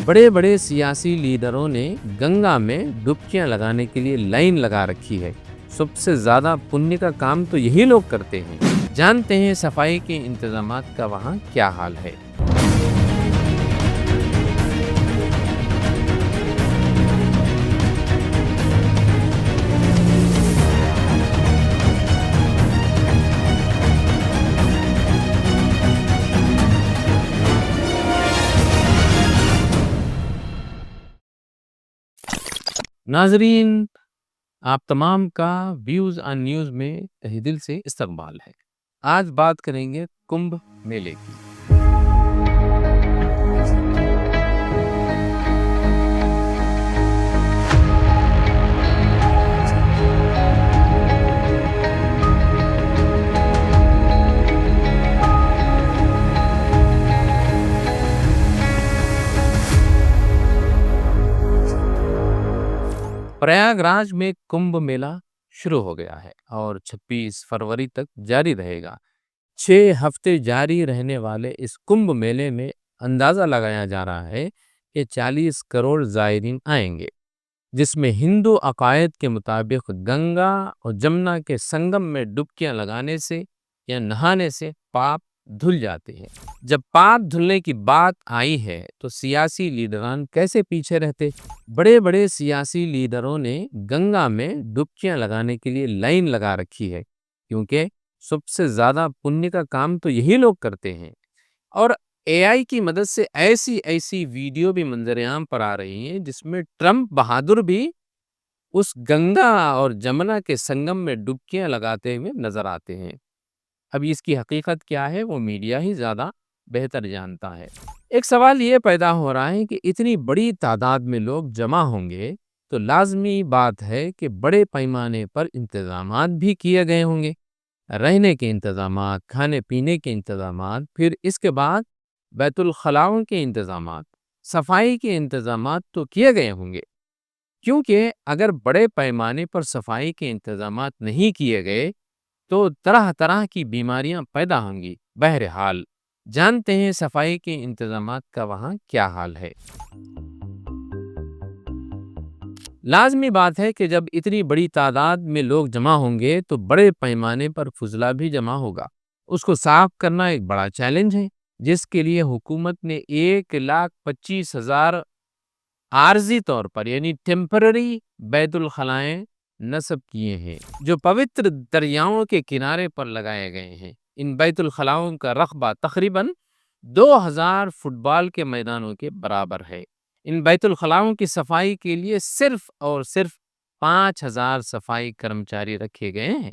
बड़े बड़े सियासी लीडरों ने गंगा में डुबकियां लगाने के लिए लाइन लगा रखी है। सबसे ज्यादा पुण्य का काम तो यही लोग करते हैं। जानते हैं सफाई के इंतजामात का वहाँ क्या हाल है। नाजरीन, आप तमाम का व्यूज ऑन न्यूज में तहे दिल से इस्तकबाल है। आज बात करेंगे कुंभ मेले की। प्रयागराज में कुंभ मेला शुरू हो गया है और 26 फरवरी तक जारी रहेगा। 6 हफ्ते जारी रहने वाले इस कुंभ मेले में अंदाजा लगाया जा रहा है कि 40 करोड़ ज़ायरीन आएंगे, जिसमें हिंदू अकायद के मुताबिक गंगा और जमुना के संगम में डुबकियां लगाने से या नहाने से पाप धुल जाते हैं। जब पाप धुलने की बात आई है तो सियासी लीडरान कैसे पीछे रहते। बड़े बड़े सियासी लीडरों ने गंगा में डुबकियां लगाने के लिए लाइन लगा रखी है, क्योंकि सबसे ज्यादा पुण्य का काम तो यही लोग करते हैं। और एआई की मदद से ऐसी ऐसी वीडियो भी मंजरेआम पर आ रही हैं जिसमें ट्रंप बहादुर भी उस गंगा और जमुना के संगम में डुबकियां लगाते हुए नजर आते हैं। अब इसकी हकीकत क्या है वो मीडिया ही ज्यादा बेहतर जानता है। एक सवाल ये पैदा हो रहा है कि इतनी बड़ी तादाद में लोग जमा होंगे तो लाजमी बात है कि बड़े पैमाने पर इंतजामात भी किए गए होंगे। रहने के इंतजामात, खाने पीने के इंतजामात, फिर इसके बाद बैतुल खलाओं के इंतजामात, सफाई के इंतजामात तो किए गए होंगे। क्योंकि अगर बड़े पैमाने पर सफाई के इंतजामात नहीं किए गए तो तरह तरह की बीमारियां पैदा होंगी। बहरहाल, जानते हैं सफाई के इंतजामात का वहाँ क्या हाल है। लाजमी बात है कि जब इतनी बड़ी तादाद में लोग जमा होंगे तो बड़े पैमाने पर फुजला भी जमा होगा। उसको साफ करना एक बड़ा चैलेंज है, जिसके लिए हुकूमत ने 1,25,000 आर्जी तौर पर यानी टेम्पररी बैतुल खलाएं नस्ब किए हैं, जो पवित्र दरियाओं के किनारे पर लगाए गए हैं। इन बैतुल खलाओं का रकबा तकरीबन 2000 फुटबॉल के मैदानों के बराबर है। इन बैतुल खलाओं की सफाई के लिए सिर्फ और सिर्फ 5000 सफाई कर्मचारी रखे गए हैं।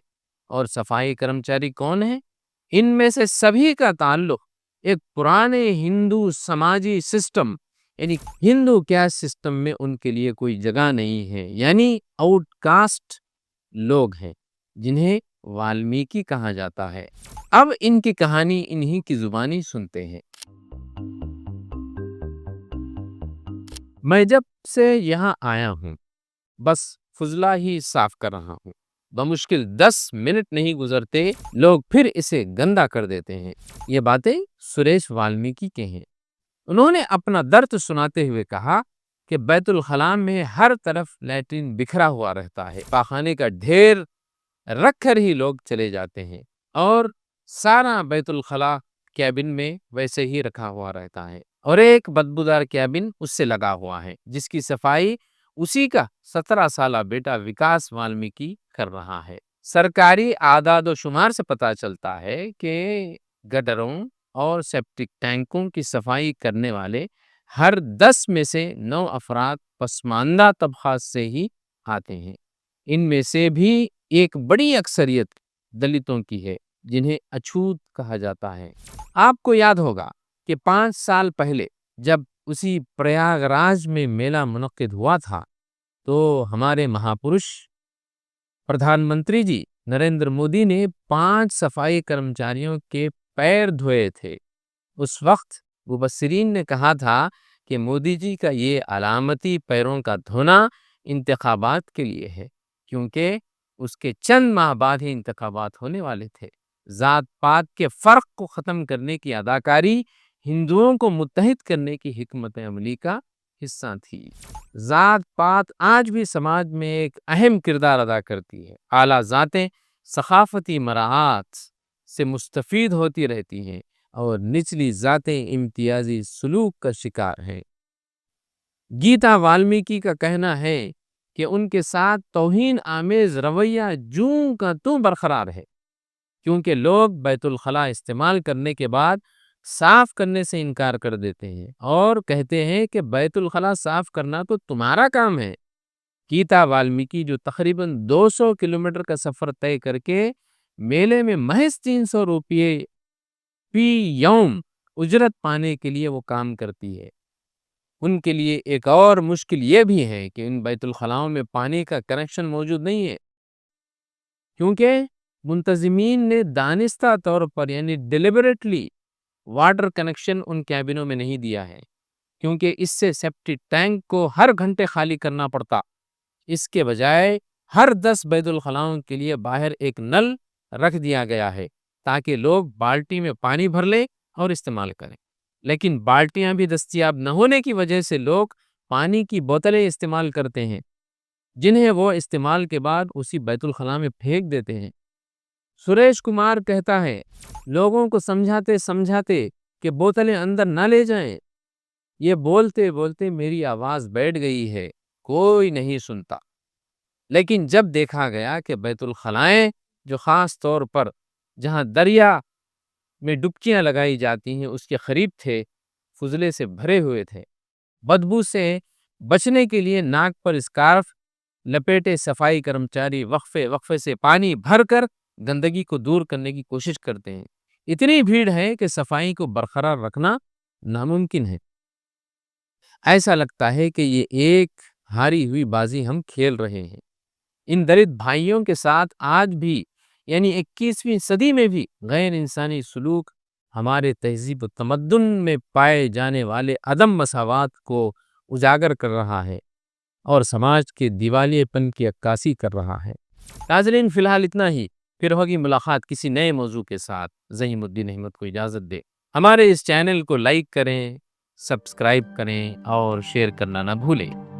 और सफाई कर्मचारी कौन है? इनमें से सभी का ताल्लुक एक पुराने हिंदू समाजी सिस्टम यानी हिंदू कैस्ट सिस्टम में उनके लिए कोई जगह नहीं है, यानी आउटकास्ट लोग हैं, जिन्हें वाल्मीकि कहा जाता है। अब इनकी कहानी इन्हीं की जुबानी सुनते हैं। मैं जब से यहाँ आया हूँ बस फुजला ही साफ कर रहा हूँ। बमुश्किल 10 मिनट नहीं गुजरते लोग फिर इसे गंदा कर देते हैं। ये बातें सुरेश वाल्मीकि के हैं। उन्होंने अपना दर्द सुनाते हुए कहा कि बैतुल खला में हर तरफ लैट्रिन बिखरा हुआ रहता है, पाखाने का ढेर रख कर ही लोग चले जाते हैं और सारा बैतुल खला कैबिन में वैसे ही रखा हुआ रहता है और एक बदबूदार कैबिन उससे लगा हुआ है, जिसकी सफाई उसी का 17 साला बेटा विकास वाल्मीकि कर रहा है। सरकारी आदाद शुमार से पता चलता है कि गटरों और सेप्टिक टैंकों की सफाई करने वाले हर 10 में से 9 अफराद पसमानदा तबकात से ही आते हैं। इनमें से भी एक बड़ी अक्सरियत दलितों की है, जिन्हें अछूत कहा जाता है। आपको याद होगा कि 5 साल पहले जब उसी प्रयागराज में मेला मुनक्किद हुआ था तो हमारे महापुरुष प्रधानमंत्री जी नरेंद्र मोदी ने 5 सफाई कर्मचारियों के पैर धोए थे। उस वक्त मुबस्सिरीन ने कहा था कि मोदी जी का ये अलामती पैरों का धोना इंतखाबात के लिए है, क्योंकि उसके चंद माह बाद ही इंतखाबात होने वाले थे। जात पात के फर्क को ख़त्म करने की अदाकारी, हिंदुओं को मुत्तहिद करने की हिकमत अमली का حصہ تھی۔ ذات پات آج بھی سماج میں ایک اہم کردار ادا کرتی ہے۔ اعلیٰ ذاتیں ثقافتی مراعات سے مستفید ہوتی رہتی ہیں اور نچلی ذاتیں امتیازی سلوک کا شکار ہیں۔ گیتا والمیکی کا کہنا ہے کہ ان کے ساتھ توہین آمیز رویہ جوں کا توں برقرار ہے، کیونکہ لوگ بیت الخلاء استعمال کرنے کے بعد صاف کرنے سے انکار کر دیتے ہیں اور کہتے ہیں کہ بیت الخلاء صاف کرنا تو تمہارا کام ہے۔ گیتا والمیکی جو تقریباً 200 کلومیٹر کا سفر طے کر کے میلے میں محض 300 روپے فی یوم اجرت پانے کے لیے وہ کام کرتی ہے، ان کے لیے ایک اور مشکل یہ بھی ہے کہ ان بیت الخلاؤں میں پانی کا کنیکشن موجود نہیں ہے، کیونکہ منتظمین نے دانستہ طور پر یعنی ڈیلیبریٹلی واٹر کنیکشن ان کیبنوں میں نہیں دیا ہے، کیونکہ اس سے سیپٹک ٹینک کو ہر گھنٹے خالی کرنا پڑتا۔ اس کے بجائے ہر 10 بیت الخلاؤں کے لیے باہر ایک نل رکھ دیا گیا ہے تاکہ لوگ بالٹی میں پانی بھر لیں اور استعمال کریں، لیکن بالٹیاں بھی دستیاب نہ ہونے کی وجہ سے لوگ پانی کی بوتلیں استعمال کرتے ہیں، جنہیں وہ استعمال کے بعد اسی بیت الخلاء میں پھینک دیتے ہیں۔ سریش کمار کہتا ہے، لوگوں کو سمجھاتے سمجھاتے کہ بوتلیں اندر نہ لے جائیں، یہ بولتے بولتے میری آواز بیٹھ گئی ہے، کوئی نہیں سنتا۔ لیکن جب دیکھا گیا کہ بیت الخلائیں جو خاص طور پر جہاں دریا میں ڈبکیاں لگائی جاتی ہیں اس کے قریب تھے، فضلے سے بھرے ہوئے تھے، بدبو سے بچنے کے لیے ناک پر اسکارف لپیٹے صفائی کرمچاری وقفے وقفے سے پانی بھر کر گندگی کو دور کرنے کی کوشش کرتے ہیں، اتنی بھیڑ ہے کہ صفائی کو برقرار رکھنا ناممکن ہے۔ ایسا لگتا ہے کہ یہ ایک ہاری ہوئی بازی ہم کھیل رہے ہیں۔ ان درد بھائیوں کے ساتھ آج بھی یعنی 21ویں صدی میں بھی غیر انسانی سلوک ہمارے تہذیب و تمدن میں پائے جانے والے عدم مساوات کو اجاگر کر رہا ہے اور سماج کے دیوالیے پن کی عکاسی کر رہا ہے۔ ناظرین، فی الحال اتنا ہی، پھر ہوگی ملاقات کسی نئے موضوع کے ساتھ۔ ظہیم الدین احمد کو اجازت دے۔ ہمارے اس چینل کو لائک کریں، سبسکرائب کریں اور شیئر کرنا نہ بھولیں۔